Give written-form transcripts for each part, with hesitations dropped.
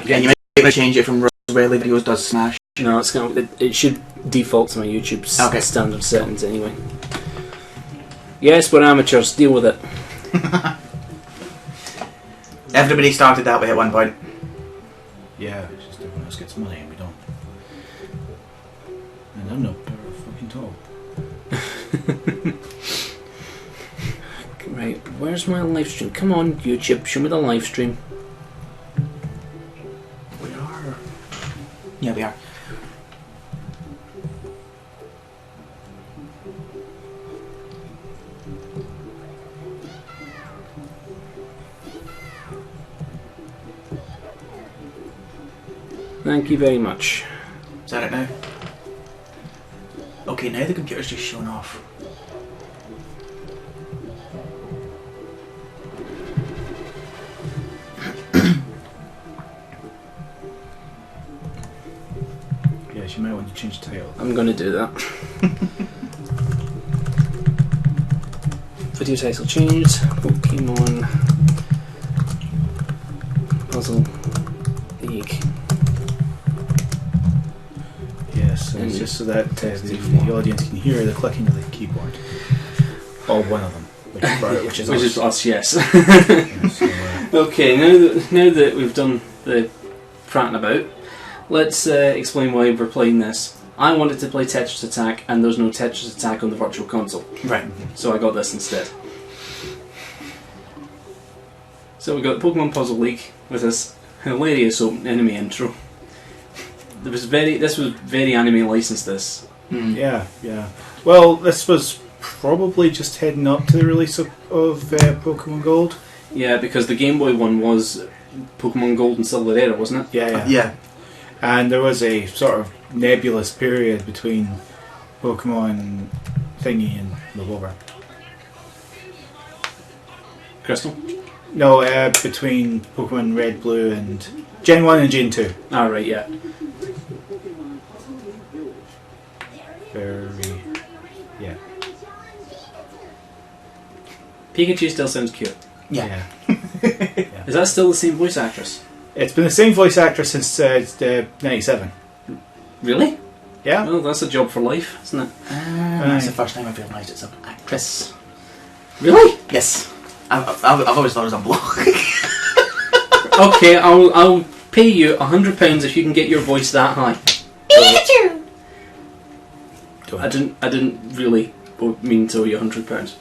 Yeah, you might change it from RoswelliVideos does Smash. No, it's gonna. It should default to my YouTube standard settings anyway. Yes, we're amateurs. Deal with it. Everybody started that way at one point. Yeah, it's just everyone else gets money and we don't. And I'm not very fucking tall. Right, where's my live stream? Come on, YouTube, show me the live stream. We are. Yeah, we are. Thank you very much. Is that it now? Okay, now the computer's just showing off. Yes, you might want to change the title. I'm gonna do that. Video title changed. Pokemon Puzzle League. Yes, and it's just so that the audience can hear the clicking of the keyboard. Or one of them, which is us, yes. Yeah, so, Okay, now that we've done the prattling about, let's explain why we're playing this. I wanted to play Tetris Attack, and there's no Tetris Attack on the Virtual Console. Right. So I got this instead. So we got Pokemon Puzzle League with this hilarious open enemy intro. This was very anime licensed. This. Yeah. Well, this was probably just heading up to the release of Pokemon Gold. Yeah, because the Game Boy one was Pokemon Gold and Silver Era, wasn't it? Yeah. And there was a sort of nebulous period between Pokemon Thingy and Revolver. Crystal? No, between Pokemon Red, Blue and Gen 1 and Gen 2. Ah, right, yeah. Yeah. Pikachu still sounds cute. Yeah. Is that still the same voice actress? It's been the same voice actress since 97. Really? Yeah. Well, that's a job for life, isn't it? That's the first time I've realised it's an actress. Really? Yes. I've always thought it was a bloke. Okay, I'll pay you £100 if you can get your voice that high. Pikachu! I didn't really mean to owe you £100.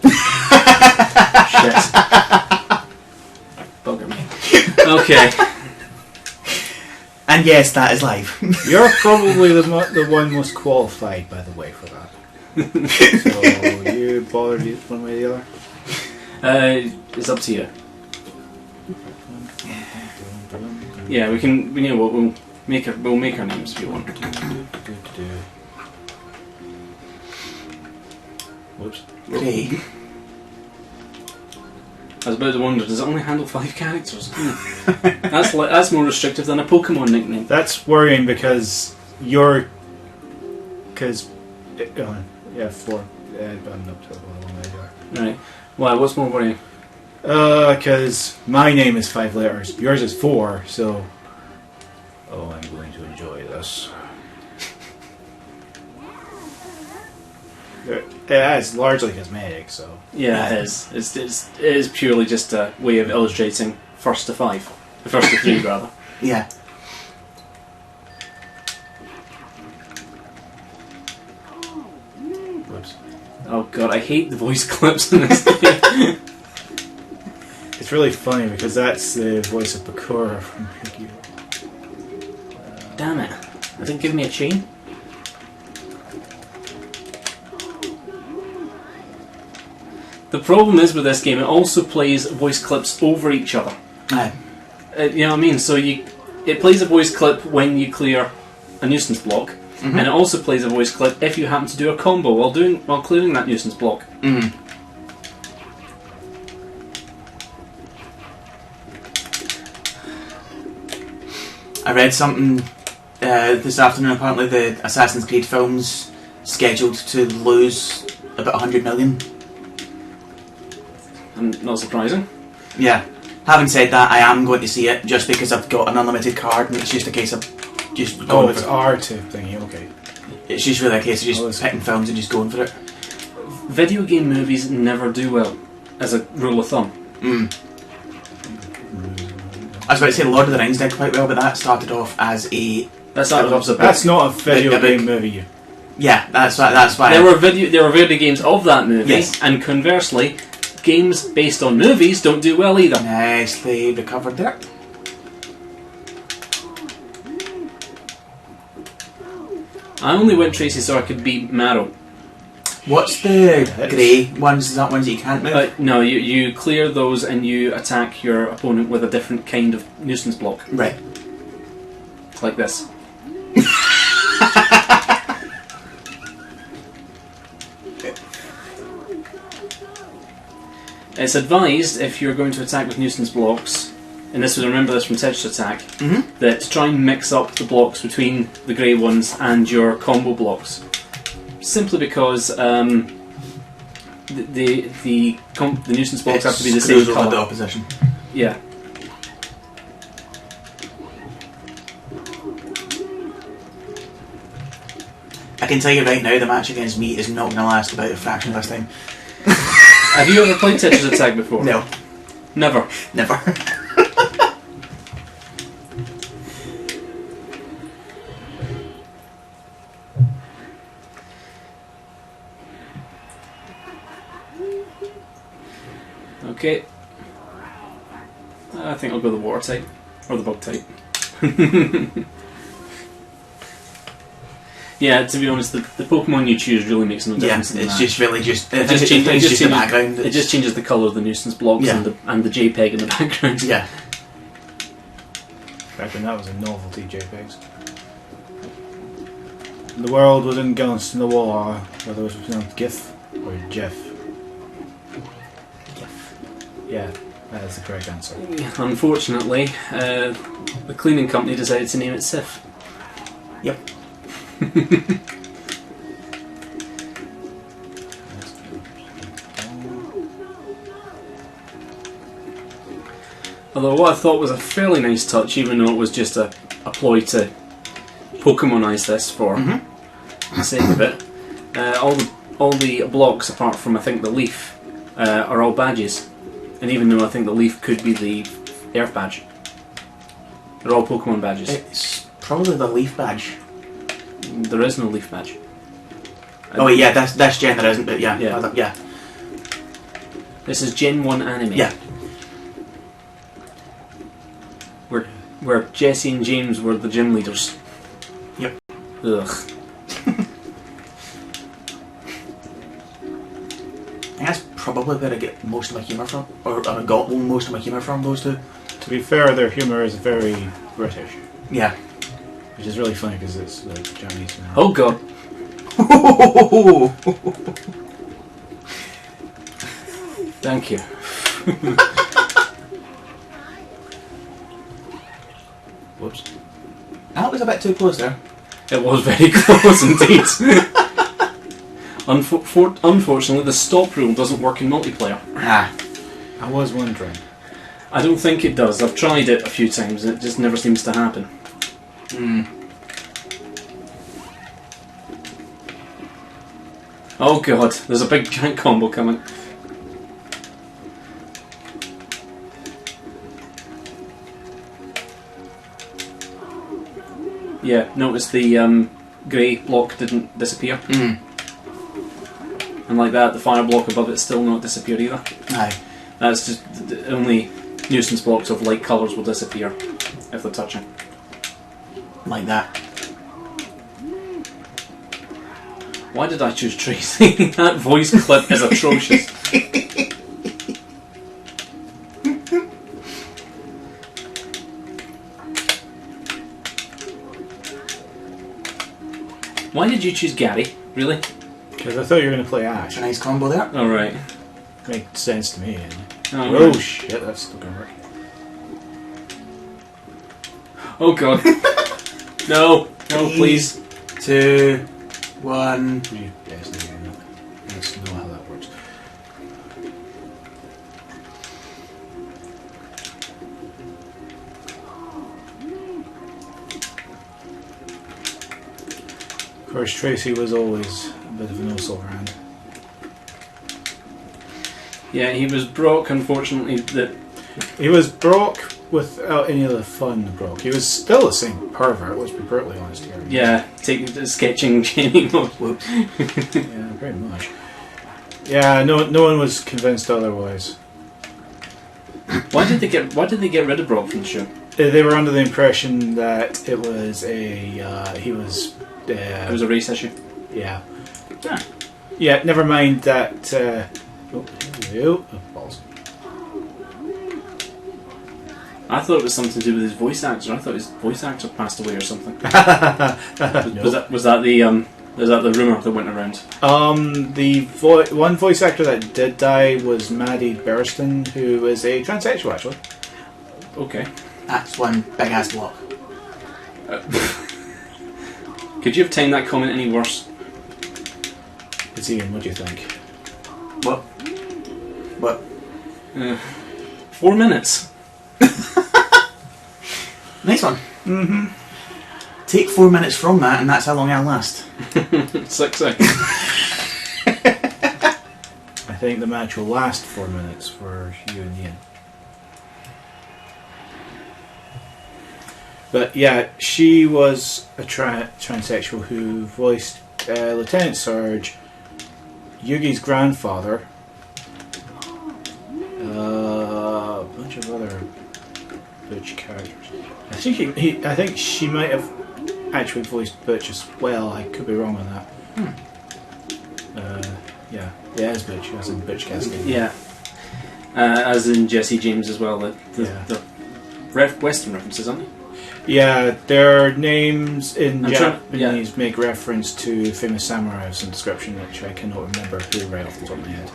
Shit. Bugger me. Okay. And yes, that is live. You're probably the one most qualified, by the way, for that. So, you bothered one way or the other? It's up to you. Yeah, we can. You know what? We'll make our names if you want. Whoops. Okay. I was about to wonder, does it only handle 5 characters? That's more restrictive than a Pokemon nickname. That's worrying because you're... yeah, 4. But I'm up to it one way or the Right. Why? What's more worrying? Because my name is 5 letters, yours is 4, so... Oh, I'm going to enjoy this. It's largely cosmetic, so... Yeah, it is. It is purely just a way of illustrating first to 5. The first to 3, rather. Yeah. Whoops. Oh god, I hate the voice clips in this game. It's really funny because that's the voice of Bakura from Yu-Gi-Oh! Damn it. I didn't give me a chain. The problem is with this game, it also plays voice clips over each other. Aye. You know what I mean? So it plays a voice clip when you clear a nuisance block, and it also plays a voice clip if you happen to do a combo while clearing that nuisance block. I read something this afternoon. Apparently, the Assassin's Creed film's scheduled to lose about 100 million. And not surprising. Yeah. Having said that, I am going to see it just because I've got an unlimited card, and it's just a case of just going Oh, it's for R to thingy. Okay. It's just really a case of just picking films and just going for it. Video game movies never do well, as a rule of thumb. I was about to say Lord of the Rings did quite well, but that started off as a... That's not a book. That's not a video big- game movie. Yeah, that's why. There were video games of that movie, Yes. and conversely, games based on movies don't do well either. Nicely recovered there. I only went Tracy so I could beat Marrow. What's the grey ones? Is that ones that you can't move? No, you clear those and you attack your opponent with a different kind of nuisance block. Right. Like this. It's advised, if you're going to attack with nuisance blocks, and this was, remember this from Tetris Attack, that to try and mix up the blocks between the grey ones and your combo blocks. Simply because the nuisance blocks have to be the same Screws over colour. the opposition. Yeah. I can tell you right now, the match against me is not going to last about a fraction of this time. Have you ever played Tetris Attack before? No. Never. Never. Okay. I think I'll go the water type. Or the bug type. Yeah, to be honest, the Pokemon you choose really makes no difference in the it's match. just really just... It just changes- it's it just just the changes- background. It just changes the colour of the nuisance blocks Yeah. and the JPEG in the background. Yeah. Back when that was a novelty, JPEGs. The world was engulfed in the war, whether it was GIF or GIF. Yeah, that is the correct answer. Unfortunately, the cleaning company decided to name it Sif. Yep. Although what I thought was a fairly nice touch, even though it was just a ploy to Pokemonize this for the sake of it, all the blocks apart from I think the leaf are all badges, and even though I think the leaf could be the Earth badge, they're all Pokemon badges. It's probably the leaf badge. There is no leaf badge. Oh wait, yeah, that's Gen there isn't, but yeah. Yeah. Yeah. This is Gen 1 anime. Yeah. Where Jesse and James were the gym leaders. Yep. Ugh. I think that's probably where I get most of my humour from, or I got most of my humour from, those two. To be fair, their humour is very British, Yeah. which is really funny because it's like Chinese. Now. Oh god. Thank you. Whoops. That was a bit too close there. It was very close indeed. Unfortunately, the stop rule doesn't work in multiplayer. Ah. I was wondering. I don't think it does. I've tried it a few times and it just never seems to happen. Oh god, there's a big giant combo coming. Yeah, notice the grey block didn't disappear. And like that, the fire block above it still not disappear either. Aye. That's just the only nuisance blocks of light colours will disappear if they're touching. Like that. Why did I choose Tracy? That voice clip is atrocious. Why did you choose Gary? Really? Because I thought you were going to play Ash. It's a nice combo there. Alright. Makes sense to me. Oh, Oh right. shit, that's still going to work. Oh god. No, no, please. 2, 1. Yes, let's know how that works. course, Tracy was always a bit of an also hand. Yeah, he was broke, unfortunately. He was broke without any of the fun broke. He was still the same pervert, let's be brutally honest here. Yeah, sketching Jamie mode. Yeah, pretty much. Yeah, no one was convinced otherwise. Why did they get rid of Brock from the show? They were under the impression that it was it was a race issue. Yeah. Ah. Yeah, never mind that. Balls. I thought it was something to do with his voice actor. I thought his voice actor passed away or something. Was that the rumour that went around? The one voice actor that did die was Maddie Burston, who was a transsexual actually. Okay. That's one big ass block. Could you have timed that comment any worse? It's Ian, what do you think? What? 4 minutes. Nice one. Mm-hmm. Take 4 minutes from that, and that's how long I'll last. 6 seconds. I think the match will last 4 minutes for you and Ian. But yeah, she was a transsexual who voiced Lieutenant Surge, Yugi's grandfather, a bunch of other Butch characters. I think she might have actually voiced Butch as well. I could be wrong on that. Yeah, it's Butch. As in Butch Cassidy. Yeah. As in Jesse James as well. The Western references, aren't they? Yeah, their names in Japanese make reference to famous samurai of some description, which I cannot remember who right off the top of my head.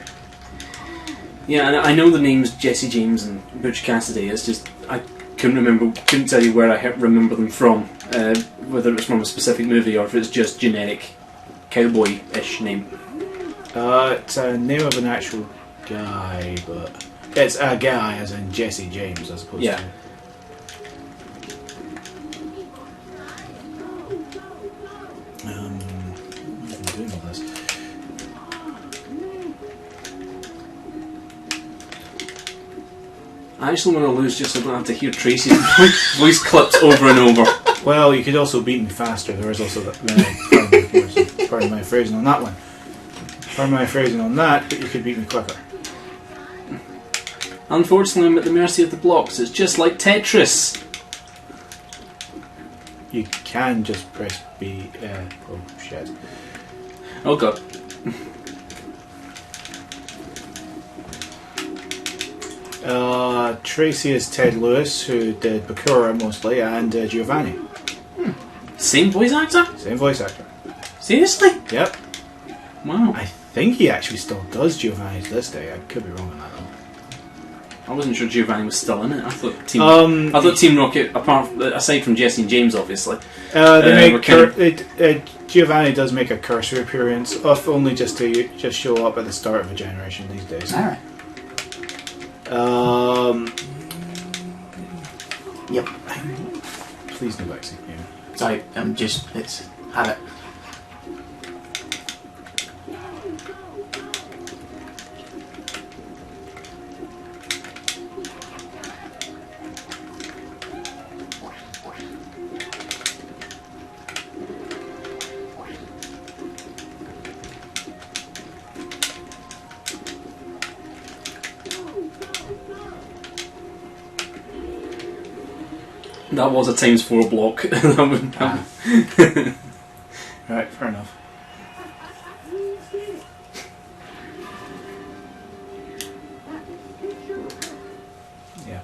Yeah, and I know the names Jesse James and Butch Cassidy. It's just I couldn't tell you where I remember them from, whether it was from a specific movie or if it's just generic cowboy-ish name. It's a name of an actual guy, but it's a guy as in Jesse James as opposed to. What am I doing with this? I actually want to lose just so I don't have to hear Tracy's voice clipped over and over. Well, you could also beat me faster. There is also that. Pardon my phrasing on that one. Pardon my phrasing on that, but you could beat me quicker. Unfortunately, I'm at the mercy of the blocks. It's just like Tetris. You can just press B. Oh shit. Oh god. Tracy is Ted Lewis, who did Bakura mostly, and Giovanni. Same voice actor? Same voice actor. Seriously? Yep. Wow. I think he actually still does Giovanni to this day. I could be wrong on that though. I wasn't sure Giovanni was still in it. I thought Team Rocket, aside from Jesse and James, obviously. Giovanni does make a cursory appearance, if only just to show up at the start of a generation these days. All right. Yep. Please no backseat game. Sorry, it's habit. That was a ×4 block. Right, fair enough. Yeah.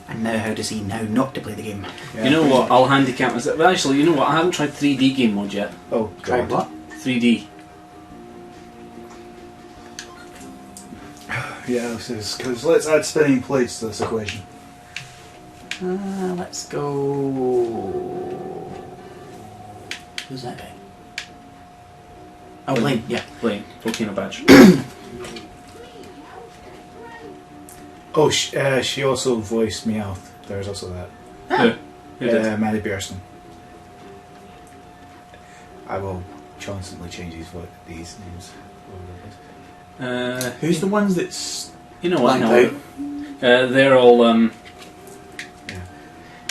And now how does he now not to play the game? Yeah, you know what? I'll handicap myself. Well, actually, you know what? I haven't tried 3D game mode yet. Oh, Try God. what? 3D. Yeah, this is because let's add spinning plates to this equation. Let's go. Who's that guy? Oh, Blaine. Yeah, Blaine. Volcano Badge. Oh, she also voiced Meowth. There's also that. Who? Who did? Maddie Beerson. I will constantly change these names. Who's the ones that's You know what? blanked No. They're all. Yeah.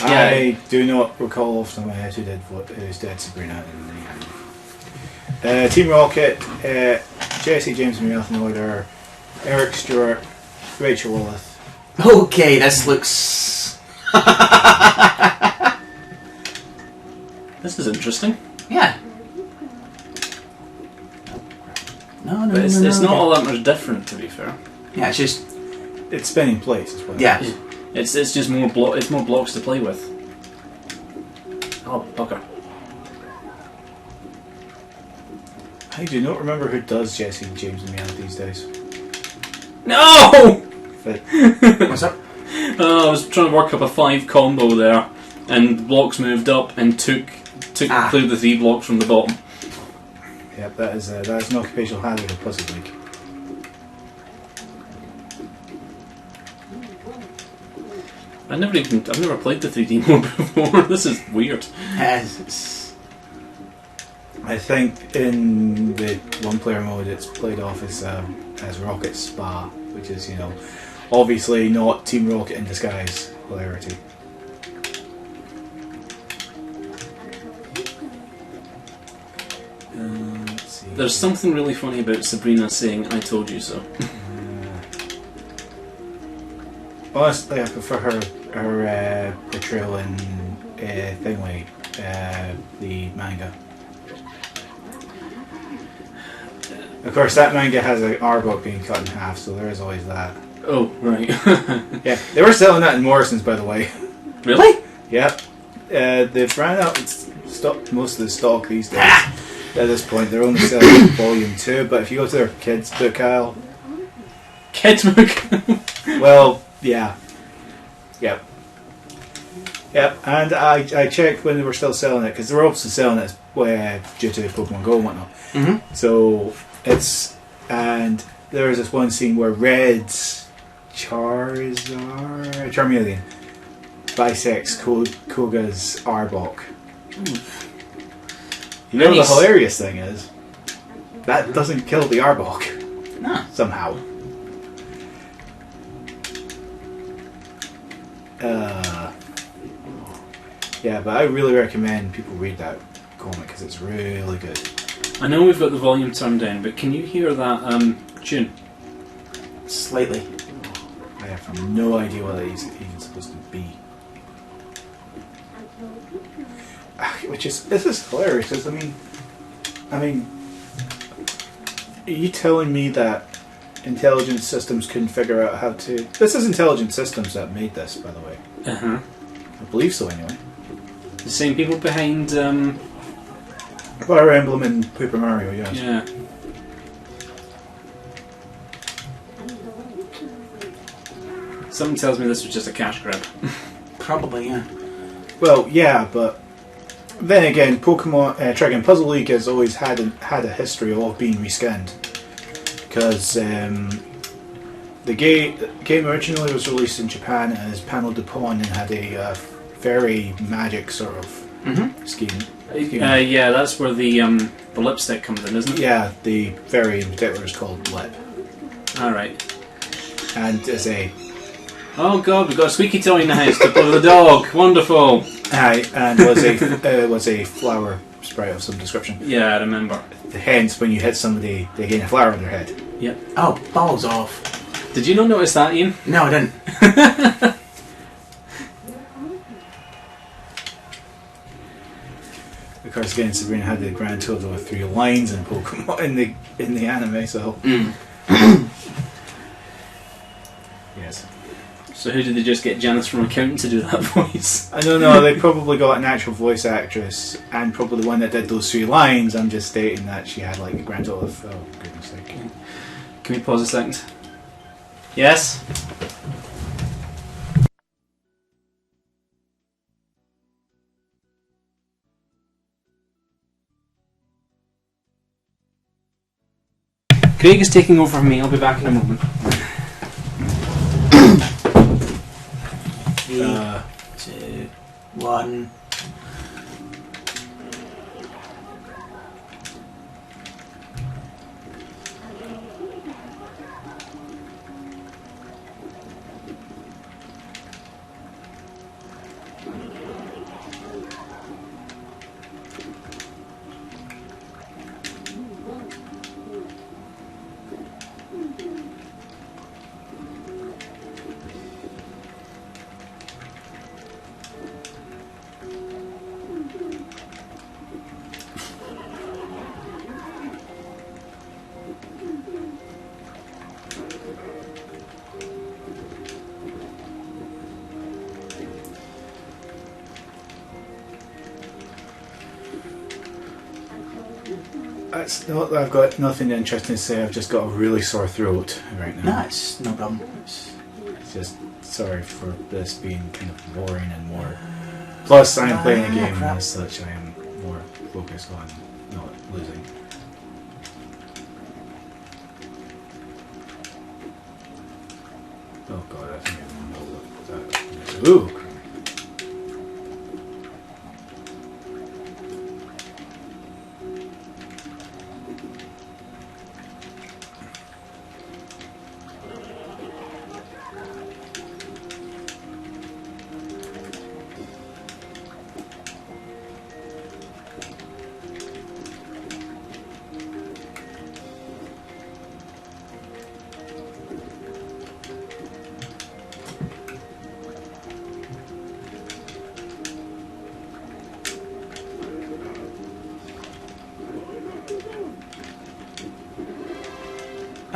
Yeah. I do not recall off the top of my head who's dead Sabrina in the anime. Team Rocket, Jesse James Milton Order, Eric Stewart, Rachel Wallace. Okay, this looks. This is interesting. Yeah. No, But it's not okay. all that much different, to be fair. Yeah, it's just. It's spinning plates as well. Yeah. It's just more it's more blocks to play with. Oh, bugger. I do not remember who does Jesse James and Meow these days. No! But What's up? I was trying to work up a 5 combo there, and blocks moved up and took cleared the 3 blocks from the bottom. yeah, that is an occupational hazard of Puzzle League. I've never played the 3D mode before. This is weird. It's I think in the one-player mode, it's played off as Rocket Spa, which is obviously not Team Rocket in disguise hilarity. Let's see. There's something really funny about Sabrina saying, "I told you so." Honestly, I prefer her portrayal in the manga. Of course, that manga has an Arbok being cut in half, so there is always that. Oh, right. Yeah, they were selling that in Morrison's, by the way. Really? Yep. They've ran out most of the stock these days. At this point, they're only selling Volume 2, but if you go to their kids' book aisle... Kids book? Well, yeah. Yep. Yep, and I checked when they were still selling it, because they were obviously selling it due to Pokemon Go and whatnot. Mm-hmm. So, and there was this one scene where Red's Charmeleon bisects Koga's Arbok. You know, Nice. the hilarious thing is, that doesn't kill the Arbok. No. Somehow. Yeah, but I really recommend people read that comic because it's really good. I know we've got the volume turned down, but can you hear that tune? Slightly. I have no idea what that is even supposed to be. This is hilarious, because I mean, are you telling me that intelligent systems couldn't figure out how to... This is Intelligent Systems that made this, by the way. Uh-huh. I believe so, anyway. The same people behind, Fire Emblem and Paper Mario, yes. yeah. Something tells me this was just a cash grab. Probably, yeah. Well, yeah, but then again, Pokemon Dragon Puzzle League has always had a history of being reskinned, because the game originally was released in Japan as Panel de Pon and had a very magic sort of scheme. Yeah, that's where the lipstick comes in, isn't it? Yeah, the fairy in particular is called Lip, Alright. and as a Oh god, we've got a squeaky toy in the house to play with the dog. Wonderful. and was a flower sprite of some description. Yeah, I remember. Hence, when you hit somebody, they gain a flower on their head. Yep. Oh, balls off. Did you not notice that, Ian? No, I didn't. Of course, again, Sabrina had the grand total of 3 lines in Pokemon in the anime, so yes. So who did they just get Janice from accounting to do that voice? I don't know. They probably got an actual voice actress, and probably the one that did those 3 lines. I'm just stating that she had like a grand total of. Oh goodness sake! Can we pause a second? Yes. Craig is taking over from me. I'll be back in a moment. 3, 2, 1. I've got nothing interesting to say. I've just got a really sore throat right now. Nah, it's no problem. It's Just sorry for this being kind of boring and more. Plus, I'm playing a game, and crap. as such, I am more focused on not losing. Oh god, I think I know what that is. Ooh!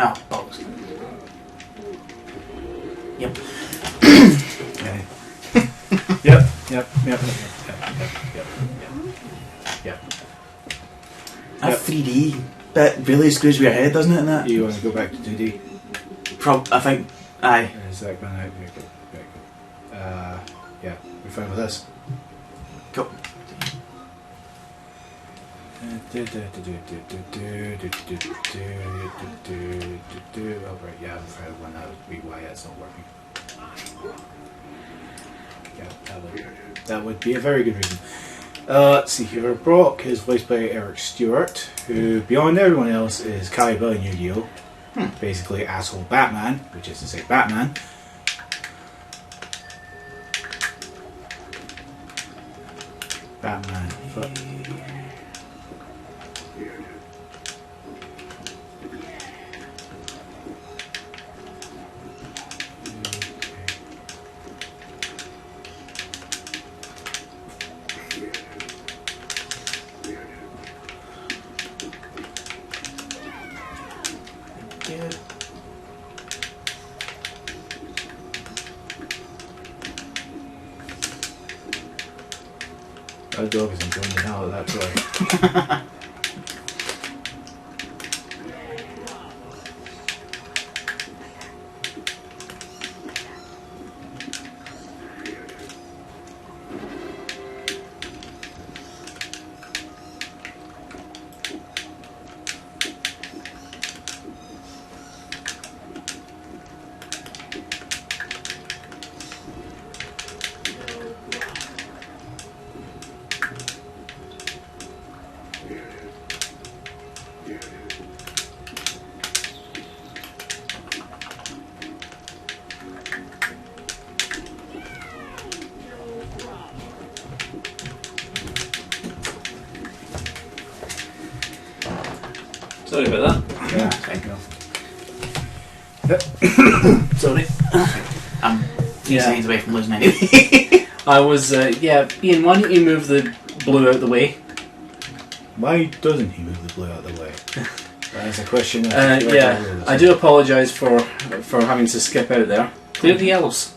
oh, bollocks. Yep. Okay. Yep. That 3D bit really screws with your head, doesn't it? In that. You want to go back to 2D? I think. Aye. Is that going out? Very good. Very good. Yeah, we're fine with this. Cool. Oh, right, yeah, I'm afraid of one that would be why it's not working. Yeah, that would be a very good reason. Let's see here. Brock is voiced by Eric Stewart, who, beyond everyone else, is Kaiba in Yu-Gi-Oh! Basically, asshole Batman, which is to say Batman. Batman. Fuck. Good. That dog is enjoying the hell of that toy. Sorry about that. Yeah, Thank you. Sorry. I'm 3 Yeah. seconds away from losing anyway. I was, Ian, why don't you move the blue out the way? Why doesn't he move the blue out of the way? That's a question. I do apologise for having to skip out there. Clear the yellows.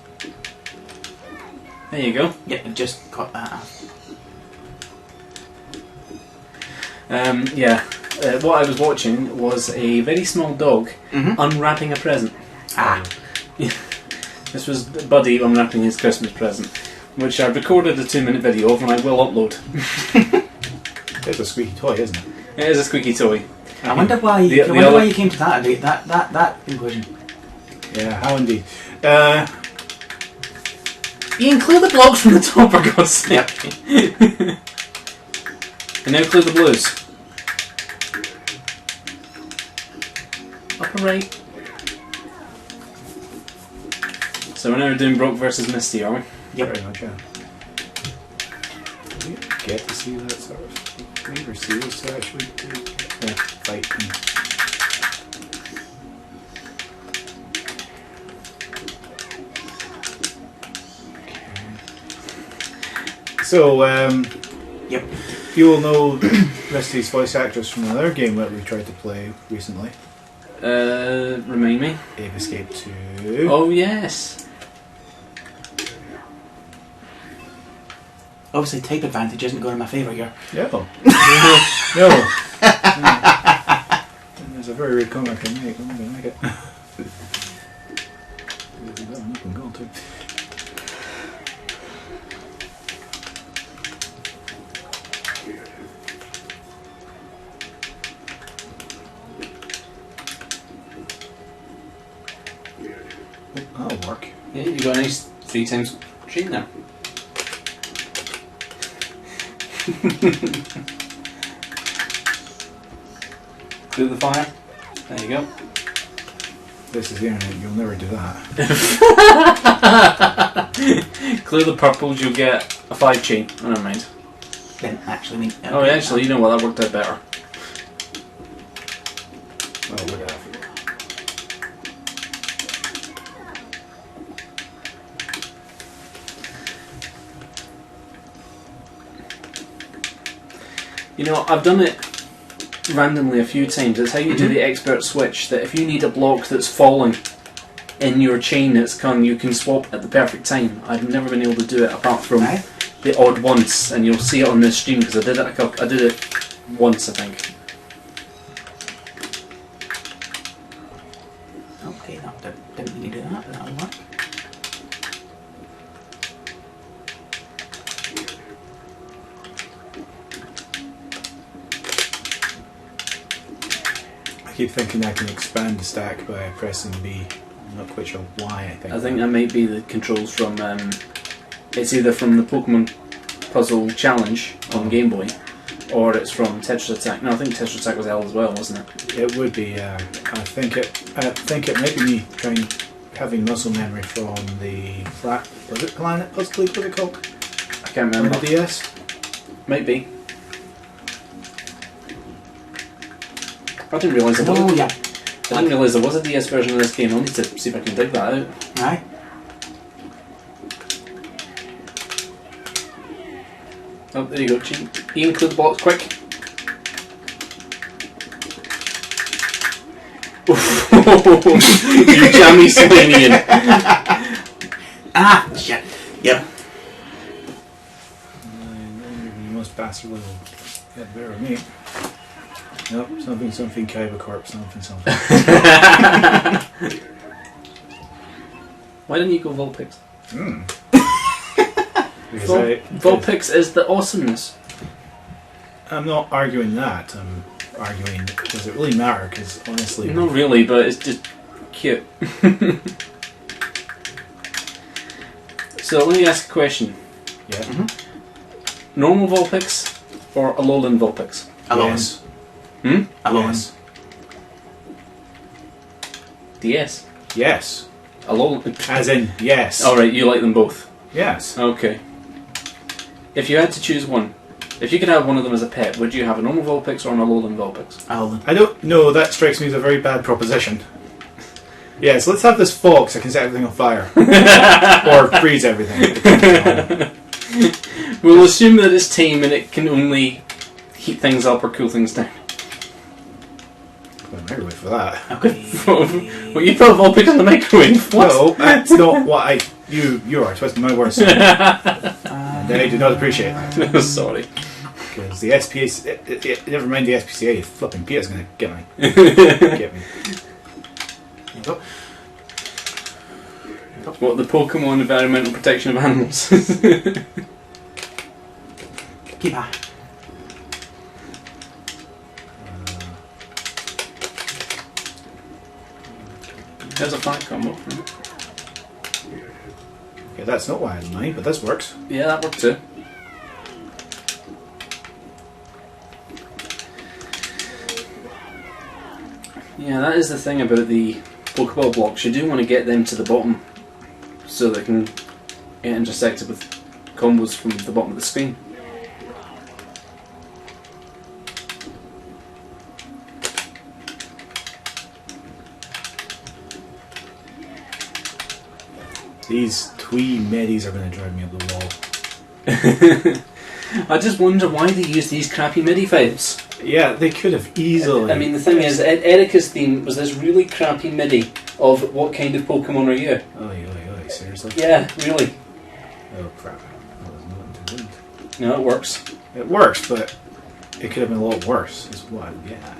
There you go. Yeah, I just cut that off. What I was watching was a very small dog unwrapping a present. Ah. This was Buddy unwrapping his Christmas present, which I recorded a 2-minute video of and I will upload. It's a squeaky toy, isn't it? It is a squeaky toy. I wonder why. Why you came to that conclusion. Yeah, how indeed. Ian, clear the blocks from the top, for God's sake. And now clear the blues. Upper right. So we're now doing Brock versus Misty, are we? Yep. Very much, yeah. Do you get to see that sort of thing, or see us to actually fight them? Okay. So, Yep. you will know Misty's voice actress from another game that we tried to play recently. Remind me. Ape Escape 2. Oh yes. Obviously, type advantage isn't going in my favour here. No. No. There's a very weird comment I can make. I'm going to make it. That one up and go too. Oh, that'll work. Yeah, you got a nice 3 times chain there. Through the fire. There you go. This is the internet, you'll never do that. Clear the purples, you'll get a 5 chain. Oh, never mind. Didn't actually mean. Oh, actually, you know what? That worked out better. Oh, would have. You know, I've done it randomly a few times. It's how you do the expert switch, that if you need a block that's falling in your chain that's come, you can swap at the perfect time. I've never been able to do it apart from the odd once, and you'll see it on this stream because I did it once, I think. Okay, that didn't really do that, but that'll work. I keep thinking I can expand the stack by pressing B. I'm not quite sure why, I think. I think that might be the controls from, it's either from the Pokemon Puzzle Challenge on Game Boy, or it's from Tetris Attack. No, I think Tetris Attack was L as well, wasn't it? It would be, I think it might be me having muscle memory from the was it Planet Puzzle League, what was it called? I can't On remember. the DS? Might be. I didn't realise there was. Oh, yeah. I didn't realise there was a DS version of this game. I'll need to see if I can dig that out. Aye. Oh, there you go. Ian, clear the box quick. You jammy swing, Ian. Ah, shit. Yep. Most bastard will get better of me. Nope, something Kyber Corp, something. Why didn't you go Vulpix? Vulpix is the awesomeness. I'm not arguing that. I'm arguing, does it really matter? Because honestly... Not really, but it's just cute. So let me ask a question. Yeah? Normal Vulpix or Alolan Vulpix? Alolan. Alolan. DS? Yes. Alolan. As in, yes. Alright, you like them both? Yes. Okay. If you had to choose one, if you could have one of them as a pet, would you have a normal Vulpix or an Alolan Vulpix? Alolan. I don't know, that strikes me as a very bad proposition. Yes, let's have this fox. I can set everything on fire. Or freeze everything. We'll assume that it's tame and it can only heat things up or cool things down. Put a microwave for that. Okay. Well, you put a Vulpix in the microwave? What? No, that's not what you are twisting my words. And I do not appreciate that. Sorry. Because the SPA, never mind the SPCA, flipping Peter's going to get me. Get me. What, the Pokemon Environmental Protection of Animals? Keep on. There's a flat combo. Okay, that's not what I had in mind, but this works. Yeah, that worked too. Yeah, that is the thing about the Pokeball blocks. You do want to get them to the bottom so they can get intersected with combos from the bottom of the screen. These twee medis are going to drive me up the wall. I just wonder why they use these crappy MIDI files. Yeah, they could have easily. I mean, the thing is, Erica's theme was this really crappy MIDI of what kind of Pokemon are you? Oi, seriously? Yeah, really. Oh crap. That was not too good. No, it works. It works, but it could have been a lot worse. Is what I'm getting at.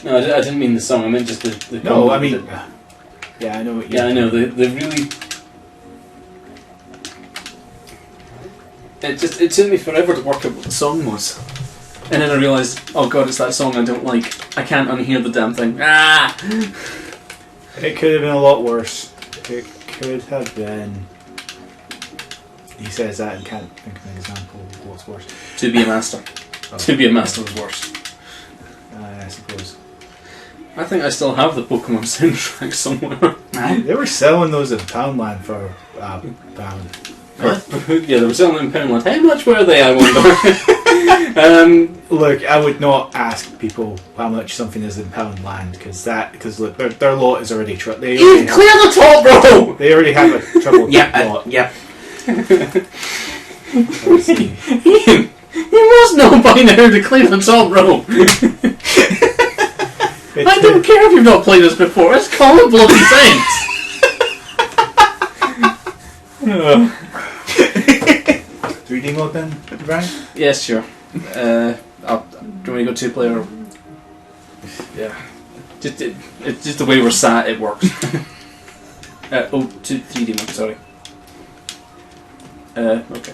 No, I didn't mean the song. I meant just the No, I combo mean, that- yeah, I know what you. yeah, I know. They really. It took me forever to work out what the song was, and then I realised, oh god, it's that song I don't like. I can't unhear the damn thing. Ah! It could have been a lot worse. It could have been. He says that and can't think of an example of what's worse. To be a master. Oh. To be a master was worse. I suppose. I think I still have the Pokemon soundtrack somewhere. They were selling those at Poundland for £1. Yeah, they were selling them in Poundland. How much were they, I wonder? Look, I would not ask people how much something is in Poundland because look, their lot is already they You already clear the top, bro! they already have a trouble lot. Yep. You must know by now to clear the top, bro. I don't care if you've not played this before. It's common bloody sense. 3D mode then, Brian? Yes, sure. Do you want me to go 2-player? Yeah. It's just the way we're sat, it works. 3D mode, sorry. Okay.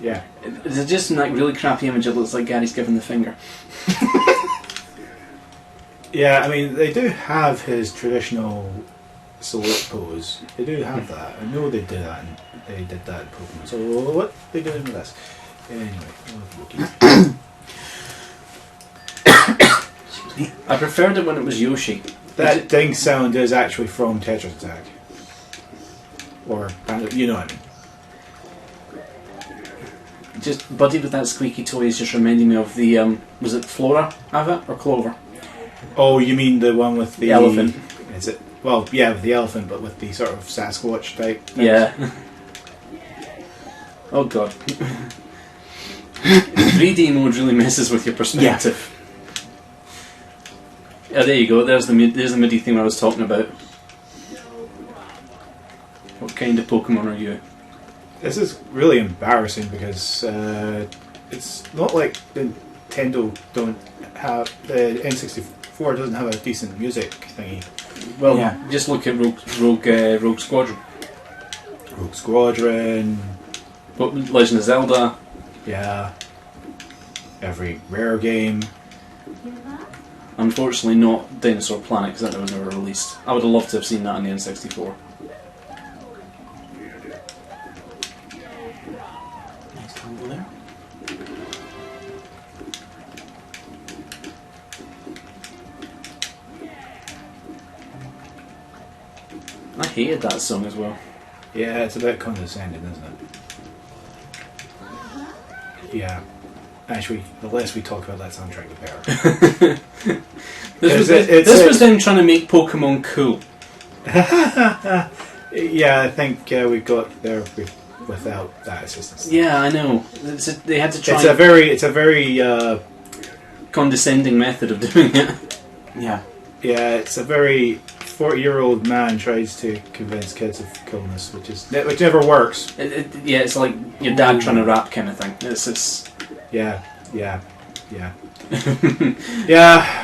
Yeah. It's just in that really crappy image. It looks like Gary's giving the finger. Yeah, I mean, they do have his traditional salute pose. They do have that. I know they did that. And they did that in Pokemon. So what are they doing with this? Anyway, I preferred it when it was Yoshi. that ding sound is actually from Tetris Attack. Or, you know what I mean. Just Buddy with that squeaky toy is just reminding me of the was it Flora Ava or Clover? Oh, you mean the one with the elephant? Is it? Well, yeah, with the elephant, but with the sort of Sasquatch type things. Yeah. Oh god. 3D mode really messes with your perspective. Yeah, there you go. There's the MIDI theme I was talking about. What kind of Pokemon are you? This is really embarrassing because it's not like Nintendo don't have the N64 doesn't have a decent music thingy. Well, Yeah. just look at Rogue Squadron. Rogue Squadron, But Legend of Zelda. yeah. Every Rare game. Unfortunately, not Dinosaur Planet because that was never released. I would have loved to have seen that on the N64. Nice combo there. I hated that song as well. Yeah, it's a bit condescending, isn't it? Yeah. Actually, the less we talk about that soundtrack, the better. This was them trying to make Pokemon cool. Yeah, I think we got there without that assistance. Yeah, I know. They had to try It's a very condescending method of doing it. Yeah. yeah, it's a very 40-year-old man tries to convince kids of coolness, which never works. Yeah, it's like your dad trying to rap kind of thing. It's Yeah. Yeah,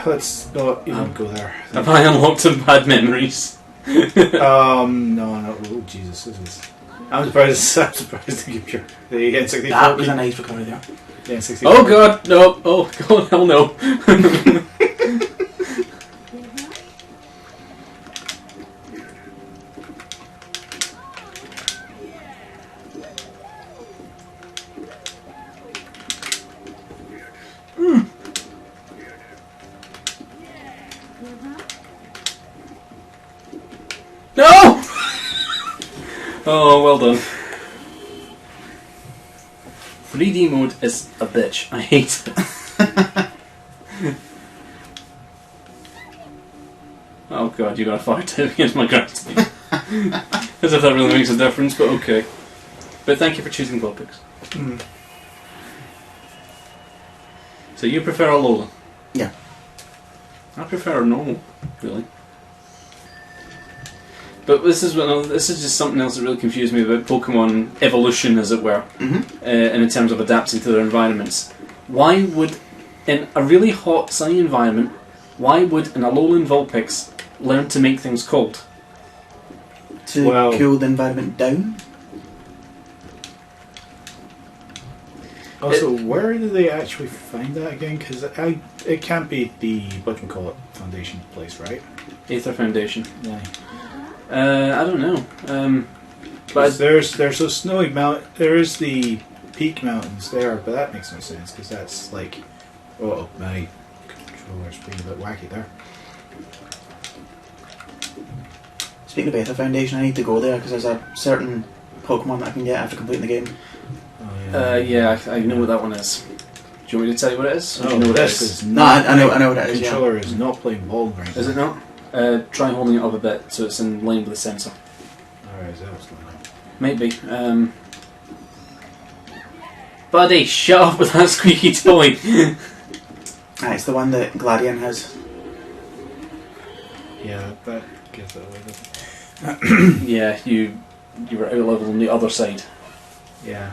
let's not even go there. have I unlocked some bad memories? No, oh Jesus, this is. I'm surprised to give the N64. That was a nice recovery there. The N64. Oh god, no! Oh god, hell no! No! Oh, well done. 3D mode is a bitch. I hate it. Oh god, you got a fire type against my grass. As if that really makes a difference, but okay. But thank you for choosing Vulpix. Mm. So you prefer Alola? Yeah. I prefer normal, really. But this is just something else that really confused me about Pokemon evolution, as it were, Mm-hmm. and in terms of adapting to their environments. Why would, in a really hot, sunny environment, why would an Alolan Vulpix learn to make things cold? To cool the environment down. Also, where do they actually find that again? Because it can't be the whatchamacallit Foundation place, right? Aether Foundation. Yeah. I don't know. But there's those snowy mount. There is the Peak Mountains there, but that makes no sense because that's like, oh, my controller's being a bit wacky there. Speaking of Aether Foundation, I need to go there because there's a certain Pokemon that I can get after completing the game. Oh, yeah, I know what that one is. Do you want me to tell you what it is? Or do you know what this it is? is No, not. I know what it is. The Yeah. controller is not playing ball right now. Is it not? Try holding it up a bit so it's in line with the sensor. Alright, is that what's going on? Might be. Buddy, shut up with that squeaky toy! Ah, it's the one that Gladion has. Yeah, that gives it away, doesn't it? Yeah, you were out level on the other side. Yeah.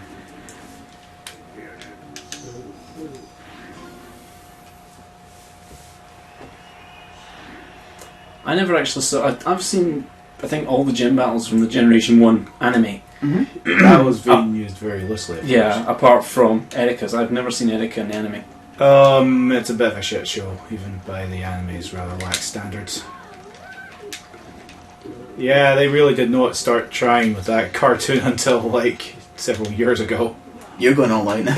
I never actually saw. I've seen, I think, all the gym battles from the Generation 1 anime. Mm-hmm. That was being used very loosely. Yeah, apart from Erika's. I've never seen Erika in the anime. It's a bit of a shit show, even by the anime's rather lax standards. Yeah, they really did not start trying with that cartoon until, like, several years ago. You're going all out now.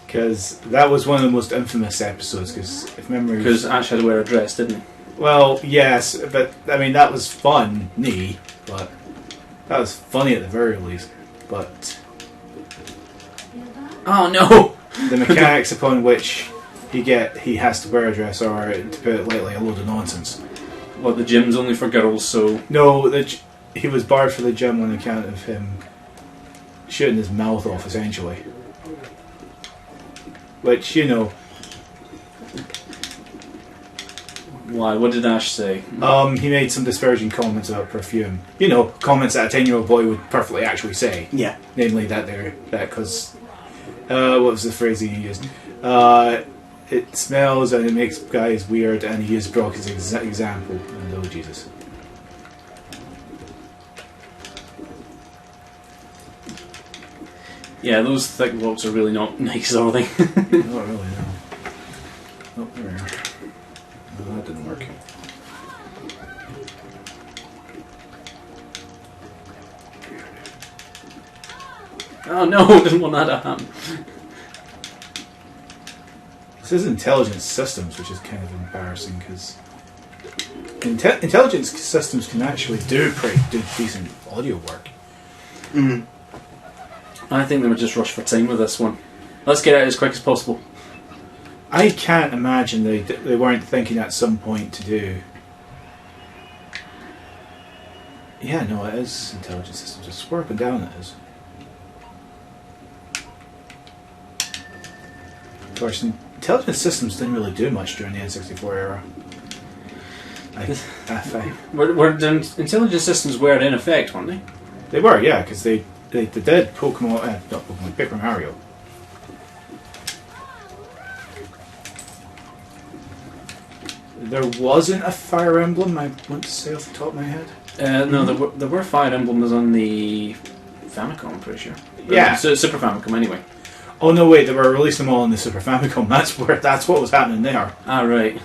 Because that was one of the most infamous episodes, because if memory... Because Ash had to wear a dress, didn't he? Well, yes, but, I mean, that was fun, but... That was funny at the very least, but... Oh no! The mechanics upon which he has to wear a dress are, to put it lightly, a load of nonsense. What, the gym's only for girls, so... No, he was barred for the gym on account of him shooting his mouth off, essentially. Which, you know... Why? What did Ash say? He made some disparaging comments about perfume. You know, comments that a 10-year-old boy would perfectly actually say. Yeah. Namely that because... what was the phrase he used? It smells and it makes guys weird, and he used Brock as an example. And oh, Jesus. Yeah, those thick blocks are really not nice, are they? Not really, no. Oh, there we are. No, that didn't work. Oh no, I didn't want that to happen. This is intelligence systems, which is kind of embarrassing because intelligence systems can actually do decent audio work. Mm. I think they were just rushed for time with this one. Let's get out as quick as possible. I can't imagine they weren't thinking at some point to do. Yeah, no, it is intelligence systems. It's up and down. It is. Of course, intelligence systems didn't really do much during the N64 era. Were the intelligence systems were in effect, weren't they? They were, yeah, because they did Pokemon, not Pokemon, Paper Mario. There wasn't a Fire Emblem, I want to say off the top of my head. No, there were Fire Emblems on the Famicom, I'm pretty sure. Yeah. Super Famicom, anyway. Oh no, wait! They were releasing them all on the Super Famicom. That's what was happening there. Ah, right.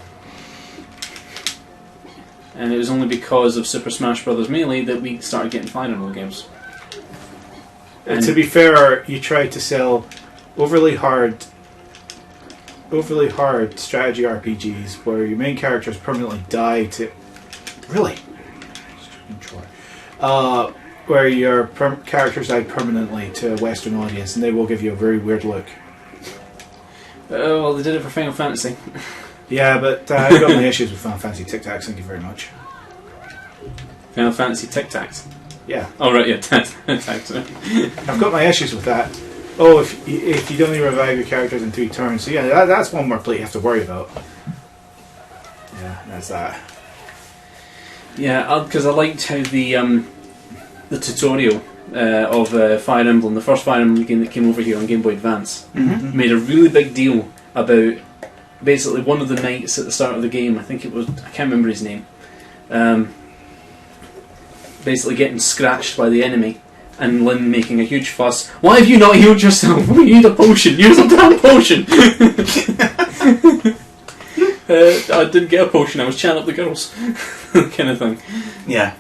And it was only because of Super Smash Bros. Melee that we started getting Fire Emblem games. And to be fair, you tried to sell overly hard strategy RPGs where your main characters permanently die to... Really? Where your characters die permanently to a Western audience, and they will give you a very weird look. well, they did it for Final Fantasy. Yeah, but I've got my issues with Final Fantasy Tic Tacs, thank you very much. Final Fantasy Tic Tacs. Yeah. Oh right, yeah, thanks. I've got my issues with that. Oh, if you only revive your characters in 3 turns, so yeah, that's one more play you have to worry about. Yeah, that's that. Yeah, because I liked how the tutorial of Fire Emblem, the first Fire Emblem game that came over here on Game Boy Advance, made a really big deal about basically one of the knights at the start of the game. I think it was, I can't remember his name. Basically getting scratched by the enemy, and Lynn making a huge fuss. Why have you not healed yourself? We need a potion. Use a damn potion. I didn't get a potion. I was chatting up the girls, kind of thing. Yeah.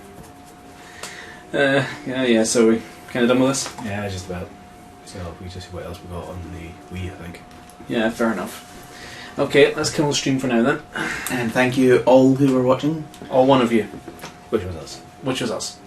Yeah. So we kind of done with this. Yeah, just about. So we just see what else we got on the Wii, I think. Yeah, fair enough. Okay, let's kill the stream for now then. And thank you all who were watching. All one of you. Which was us. Which was us.